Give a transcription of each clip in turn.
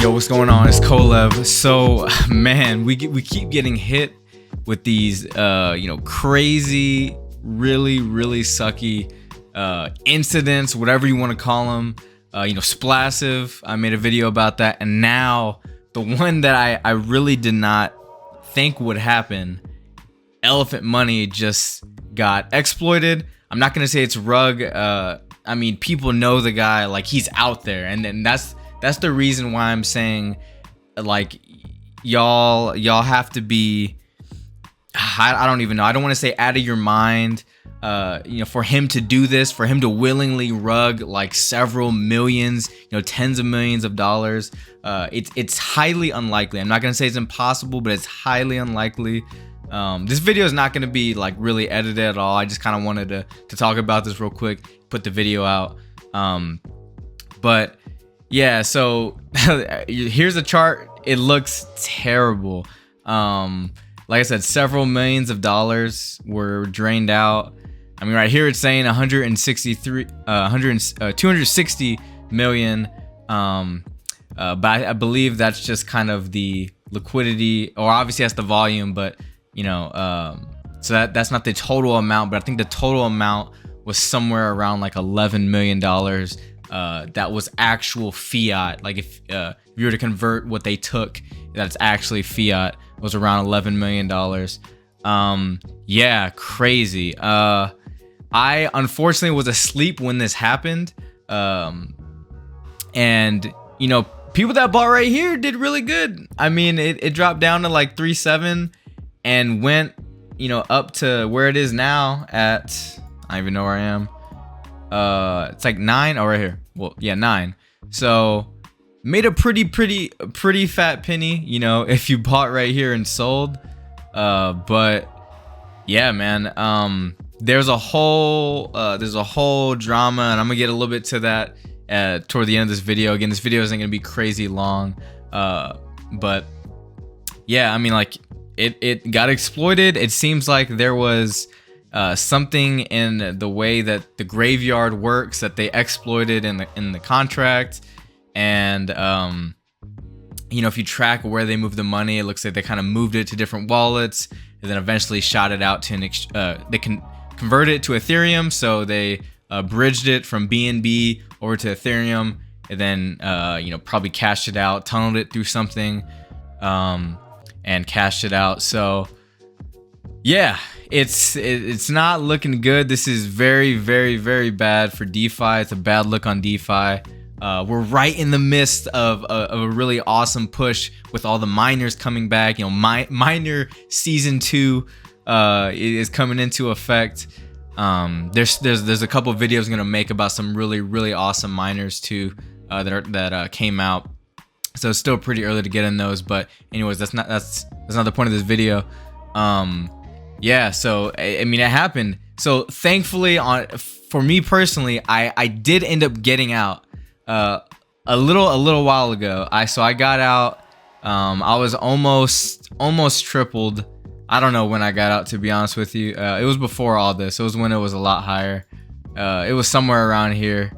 Yo, what's going on? It's Kolev. So, man, we keep getting hit with these, crazy, really sucky incidents, whatever you want to call them. SPLASSIVE. I made a video about that, and now the one that I really did not think would happen, Elephant Money, just got exploited. I'm not gonna say it's rug. I mean, people know the guy, like, he's out there, and then that's the reason why I'm saying, like, y'all have to be, I don't even know, I don't want to say out of your mind, for him to do this, for him to willingly rug like several millions, tens of millions of dollars. It's highly unlikely. I'm not gonna say it's impossible, but it's highly unlikely. This video is not gonna be like really edited at all. I just kind of wanted to talk about this real quick, put the video out. But yeah, so here's a chart. It looks terrible. Like I said, several millions of dollars were drained out. I mean, right here it's saying 260 million. But I believe that's just kind of the liquidity, or obviously that's the volume, but so that's not the total amount. But I think the total amount was somewhere around like $11 million. That was actual fiat. Like if you were to convert what they took, that's actually fiat, was around $11 million. Yeah, crazy. I unfortunately was asleep when this happened. And people that bought right here did really good. I mean, it dropped down to like 3.7 and went, up to where it is now at, I don't even know where I am. It's like 9. Oh, right here. Well, yeah, 9. So made a pretty fat penny, if you bought right here and sold. But yeah, man, there's a whole drama, and I'm gonna get a little bit to that toward the end of this video. Again, this video isn't gonna be crazy long, but yeah, I mean, like, it got exploited. It seems like there was something in the way that the graveyard works that they exploited in the contract. And if you track where they moved the money, it looks like they kind of moved it to different wallets, and then eventually shot it out to they can convert it to Ethereum. So they bridged it from BNB over to Ethereum, and then probably cashed it out, tunneled it through something, and cashed it out. So yeah, it's not looking good. This is very bad for DeFi. It's a bad look on DeFi. We're right in the midst of a really awesome push with all the miners coming back. Miner season 2 is coming into effect. There's a couple videos I'm gonna make about some really awesome miners too that came out. So it's still pretty early to get in those, but anyways, that's not the point of this video. Yeah, so I mean, it happened. So thankfully, for me personally, I did end up getting out a little while ago. I got out. I was almost tripled. I don't know when I got out, to be honest with you. It was before all this. It was when it was a lot higher. It was somewhere around here.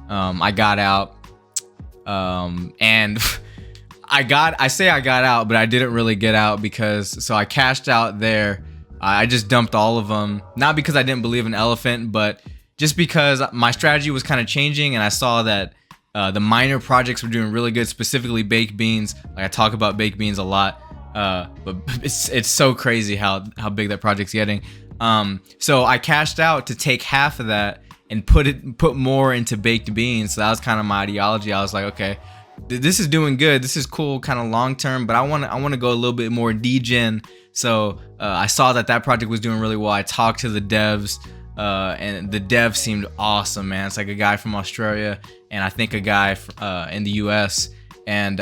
I got out, and I got out, but I didn't really get out because I cashed out there. I just dumped all of them, not because I didn't believe in Elephant, but just because my strategy was kind of changing, and I saw that the miner projects were doing really good, specifically baked beans. Like, I talk about baked beans a lot, but it's so crazy how big that project's getting. So I cashed out to take half of that and put more into baked beans. So that was kind of my ideology. I was like, okay, this is doing good. This is cool, kind of long term, but I want to go a little bit more degen. So I saw that project was doing really well. I talked to the devs, and the dev seemed awesome, man. It's like a guy from Australia, and I think a guy in the US. And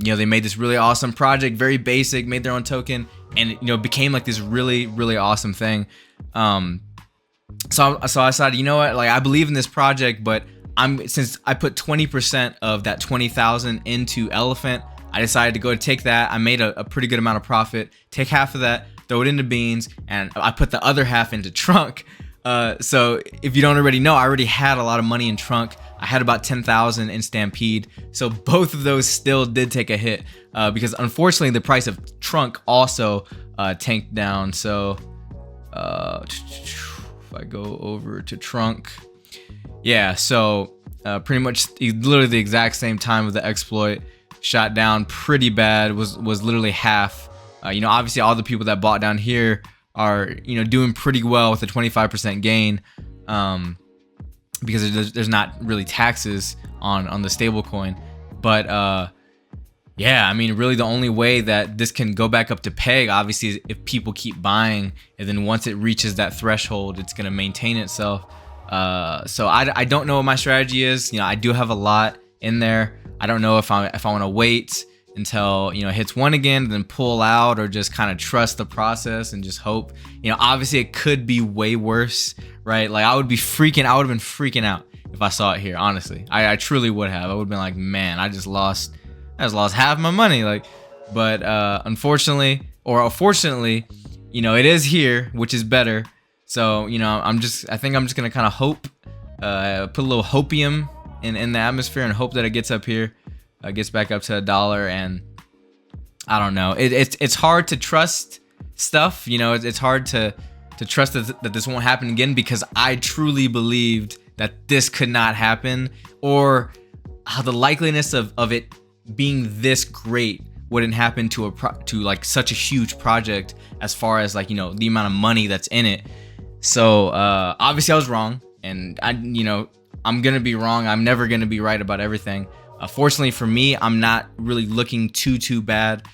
they made this really awesome project, very basic, made their own token, and became like this really awesome thing. So I decided, what, like, I believe in this project, but since I put 20% of that 20,000 into Elephant, I decided to go take that. I made a pretty good amount of profit, take half of that, throw it into beans, and I put the other half into Trunk. So if you don't already know, I already had a lot of money in Trunk. I had about 10,000 in Stampede, so both of those still did take a hit because unfortunately the price of Trunk also tanked down. So if I go over to Trunk, yeah, so pretty much literally the exact same time of the exploit, shot down pretty bad, was literally half. You know, obviously all the people that bought down here are, you know, doing pretty well with a 25% gain, because there's not really taxes on the stable coin. But yeah, I mean, really the only way that this can go back up to peg, obviously, is if people keep buying, and then once it reaches that threshold, it's going to maintain itself. So I don't know what my strategy is. You know, I do have a lot in there. I don't know if I want to wait until, you know, it hits one again, then pull out, or just kind of trust the process and just hope. You know, obviously it could be way worse, right? Like I would have been freaking out if I saw it here. Honestly, I truly would have. I would have been like, man, I just lost half my money. Like, but unfortunately, or fortunately, you know, it is here, which is better. So, you know, I think I'm just gonna kind of hope, put a little hopium in the atmosphere and hope that it gets up here, gets back up to $1. And I don't know, it's hard to trust stuff. You know, it's hard to trust that this won't happen again, because I truly believed that this could not happen, or how the likeliness of it being this great wouldn't happen to like such a huge project, as far as like, you know, the amount of money that's in it. So obviously I was wrong, and I'm gonna be wrong. I'm never gonna be right about everything. Fortunately for me, I'm not really looking too bad.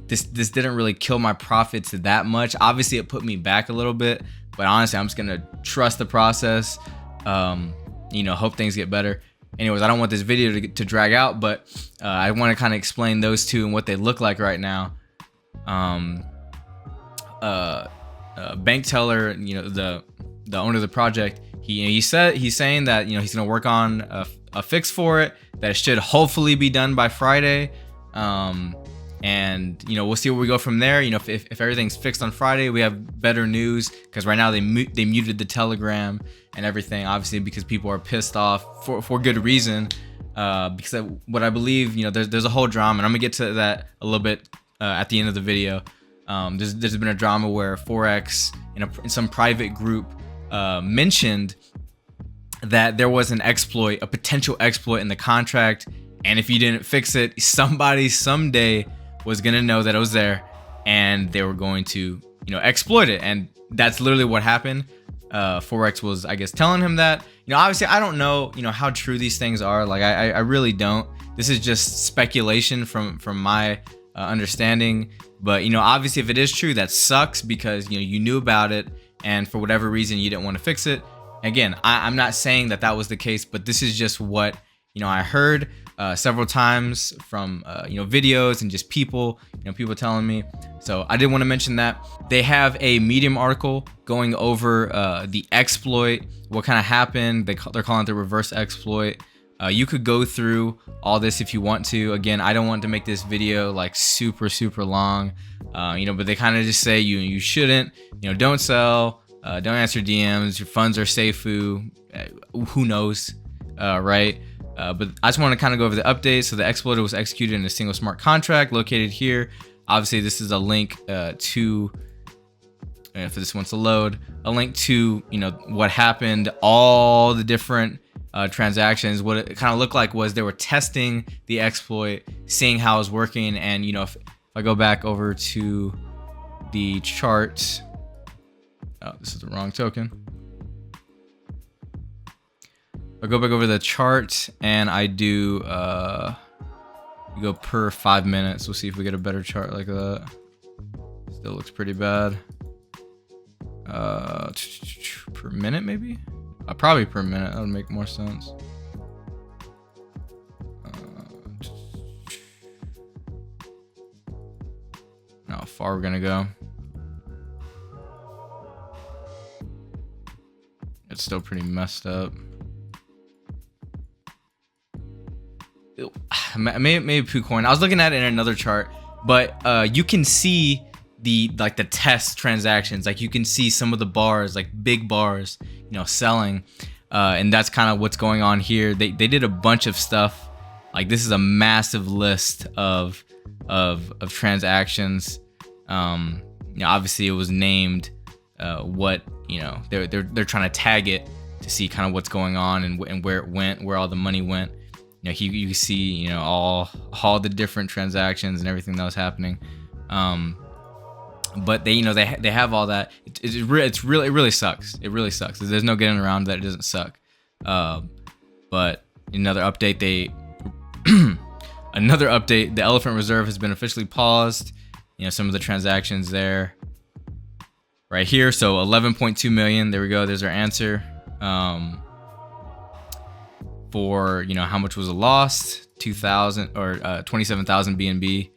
This didn't really kill my profits that much. Obviously it put me back a little bit, but honestly I'm just gonna trust the process. You know, hope things get better. Anyways, I don't want this video to drag out, but I want to kind of explain those two and what they look like right now. Bank teller, you know, the owner of the project, he's saying that, you know, he's gonna work on a fix for it that should hopefully be done by Friday. And you know, we'll see where we go from there. You know, if everything's fixed on Friday, we have better news, because right now they muted the Telegram and everything, obviously because people are pissed off for good reason. Because what I believe, you know, there's a whole drama, and I'm gonna get to that a little bit at the end of the video. There's been a drama where Forex in some private group mentioned that there was an exploit, a potential exploit in the contract, and if you didn't fix it, somebody someday was gonna know that it was there, and they were going to, you know, exploit it. And that's literally what happened. Forex was, I guess, telling him that. You know, obviously I don't know, you know, how true these things are. Like I really don't. This is just speculation from my understanding. But you know, obviously if it is true, that sucks, because you know, you knew about it, and for whatever reason you didn't want to fix it. Again, I'm not saying that was the case, but this is just what, you know, I heard several times from you know, videos and just people, you know, people telling me. So I did want to mention that. They have a Medium article going over the exploit, what kind of happened. They're calling it the reverse exploit. You could go through all this if you want to. Again, I don't want to make this video like super long, you know, but they kind of just say you shouldn't, you know, don't sell, don't answer DMs, your funds are safe. Who knows, right? But I just want to kind of go over the updates. So the exploit was executed in a single smart contract located here. Obviously this is a link to, if this wants to load, a link to, you know, what happened, all the different transactions. What it kind of looked like was they were testing the exploit, seeing how it was working. And you know, if I go back over to the chart, oh, this is the wrong token. I go back over the chart and I do you go per 5 minutes. We'll see if we get a better chart like that. Still looks pretty bad. Per minute maybe? Probably per minute. That would make more sense. How far we're gonna go. It's still pretty messed up. Maybe PooCoin. I was looking at it in another chart, but you can see the test transactions. Like you can see some of the bars, like big bars, you know, selling. And that's kind of what's going on here. They did a bunch of stuff. Like, this is a massive list of transactions. Obviously it was named what, they're trying to tag it to see kind of what's going on and where it went, where all the money went. You see, all the different transactions and everything that was happening. But they have all that. It really sucks. It really sucks. There's no getting around that. It doesn't suck. But another update, the Elephant Reserve has been officially paused. Some of the transactions there right here. So 11.2 million. There we go. There's our answer. For how much was lost? 2,000 or 27,000 BNB.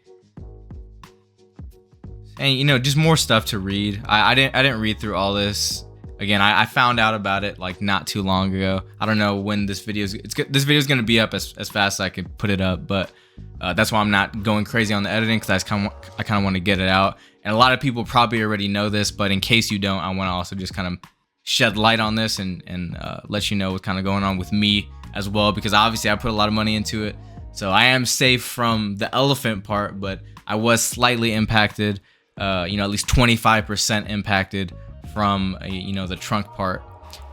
And just more stuff to read. I didn't read through all this. Again, I found out about it like not too long ago. I don't know when this video is gonna be up as fast as I could put it up, but that's why I'm not going crazy on the editing, because I kind of want to get it out. And a lot of people probably already know this, but in case you don't, I want to also just kind of shed light on this and let you know what's kind of going on with me as well, because obviously I put a lot of money into it. So I am safe from the elephant part, but I was slightly impacted. At least 25% impacted from the trunk part.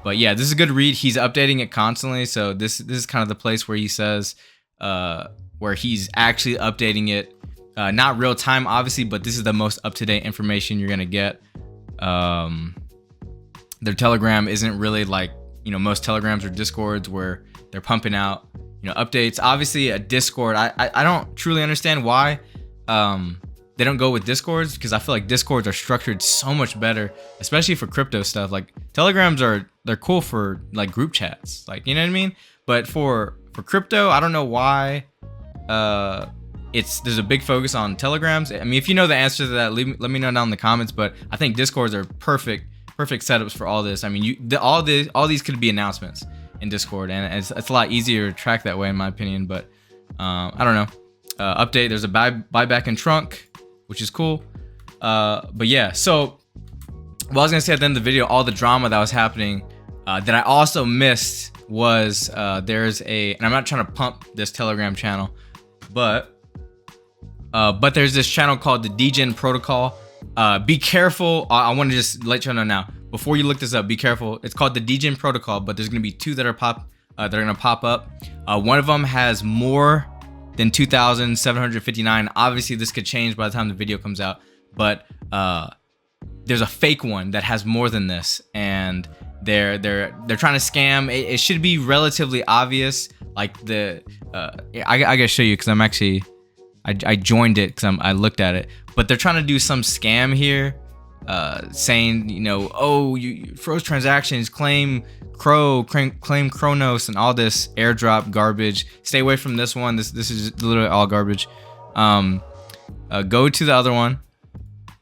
But yeah, this is a good read. He's updating it constantly, so this is kind of the place where he says where he's actually updating it, not real time obviously, but this is the most up-to-date information you're gonna get. Their Telegram isn't really like most Telegrams or Discords where they're pumping out updates. Obviously a Discord, I don't truly understand why they don't go with Discords, because I feel like Discords are structured so much better, especially for crypto stuff. Like Telegrams they're cool for like group chats, like, you know what I mean? But for crypto, I don't know why there's a big focus on Telegrams. I mean, if you know the answer to that, let me know down in the comments. But I think Discords are perfect setups for all this. I mean, all these could be announcements in Discord, and it's a lot easier to track that way in my opinion. But I don't know. Update, there's a buyback in trunk, which is cool. But yeah, so what I was gonna say at the end of the video, all the drama that was happening that I also missed was there's and I'm not trying to pump this Telegram channel, but there's this channel called the Degen Protocol. Be careful. I want to just let you know now, before you look this up, be careful. It's called the Degen Protocol, but there's gonna be two that are gonna pop up. One of them has more than 2,759. Obviously this could change by the time the video comes out, but there's a fake one that has more than this, and they're trying to scam. It should be relatively obvious. Like I gotta show you, because I'm actually I joined it because I looked at it, but they're trying to do some scam here, saying oh, you froze transactions, claim Cronos and all this airdrop garbage. Stay away from this one. This is literally all garbage. Go to the other one,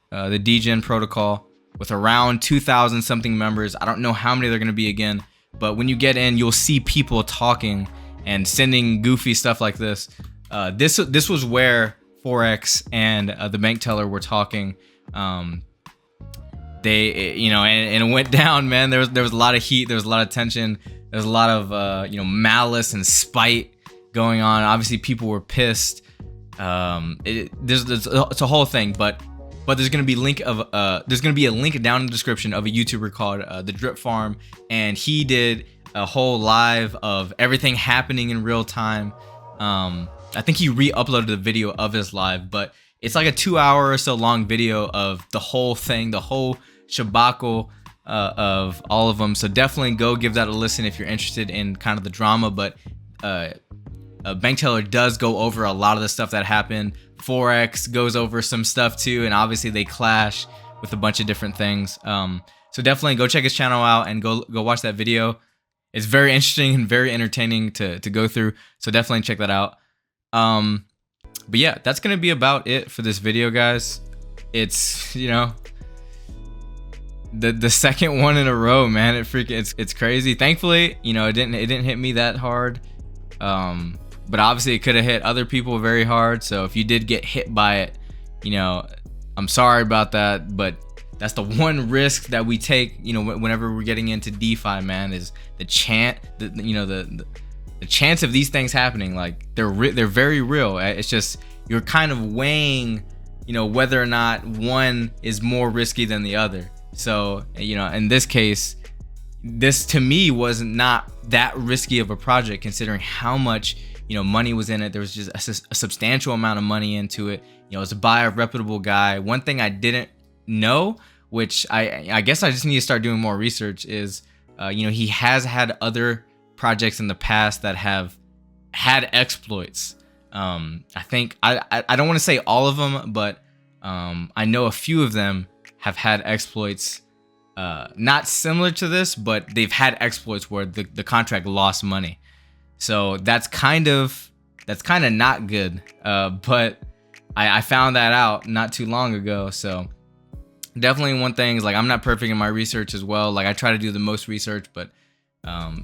the Degen Protocol, with around 2,000 something members. I don't know how many they're gonna be again, but when you get in, you'll see people talking and sending goofy stuff like this. This was where Forex and the bank teller were talking. They and it went down, man. There was a lot of heat, there was a lot of tension, there was a lot of malice and spite going on. Obviously people were pissed. It's a whole thing, but there's gonna be a link down in the description of a YouTuber called the Drip Farm, and he did a whole live of everything happening in real time. I think he re-uploaded the video of his live, but it's like a 2-hour or so long video of the whole thing, the whole shabacle of all of them. So definitely go give that a listen if you're interested in kind of the drama. But bank teller does go over a lot of the stuff that happened. Forex goes over some stuff too, and obviously they clash with a bunch of different things. So definitely go check his channel out and go watch that video. It's very interesting and very entertaining to go through, so definitely check that out. But yeah, that's gonna be about it for this video, guys. It's the second one in a row, man. It's crazy. Thankfully, it didn't hit me that hard. But obviously it could have hit other people very hard. So if you did get hit by it, I'm sorry about that. But That's the one risk that we take, you know, whenever we're getting into DeFi, man, is the chance of these things happening. Like they're very real. It's just you're kind of weighing, you know, whether or not one is more risky than the other. So, you know, in this case, this to me was not that risky of a project considering how much, you know, money was in it. There was just a substantial amount of money into it. You know, it's by a reputable guy. One thing I didn't know, which I guess I just need to start doing more research, is, you know, he has had other projects in the past that have had exploits. I think I don't want to say all of them, but I know a few of them have had exploits, not similar to this, but they've had exploits where the contract lost money. So that's kind of not good. But I found that out not too long ago. So definitely one thing is, like, I'm not perfect in my research as well. Like I try to do the most research, but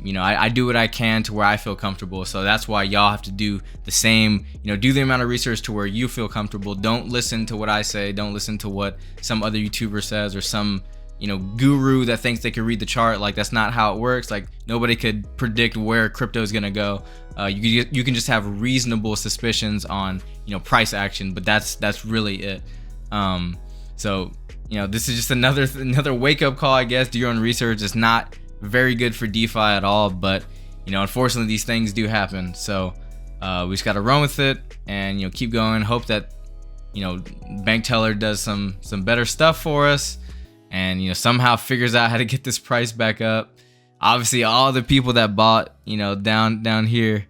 you know, I do what I can to where I feel comfortable. So that's why y'all have to do the same, you know, do the amount of research to where you feel comfortable. Don't listen to what I say. Don't listen to what some other YouTuber says or some, you know, guru that thinks they can read the chart. Like that's not how it works. Like nobody could predict where crypto is gonna go. You can just have reasonable suspicions on, you know, price action, but that's really it. So, you know, this is just another wake up call, I guess. Do your own research. It's not very good for DeFi at all, but, you know, unfortunately these things do happen. So we just got to run with it and, you know, keep going. Hope that, you know, bank teller does some better stuff for us and, you know, somehow figures out how to get this price back up. Obviously all the people that bought, you know, down here,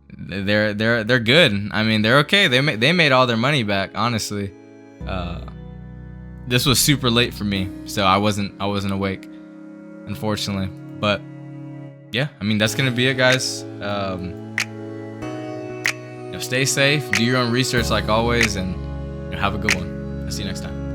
they're good. I mean, they're okay. They made all their money back, honestly. This was super late for me, so I wasn't awake, unfortunately. But yeah, I mean, that's gonna be it, guys. You know, stay safe, do your own research like always, and, you know, have a good one. I'll see you next time.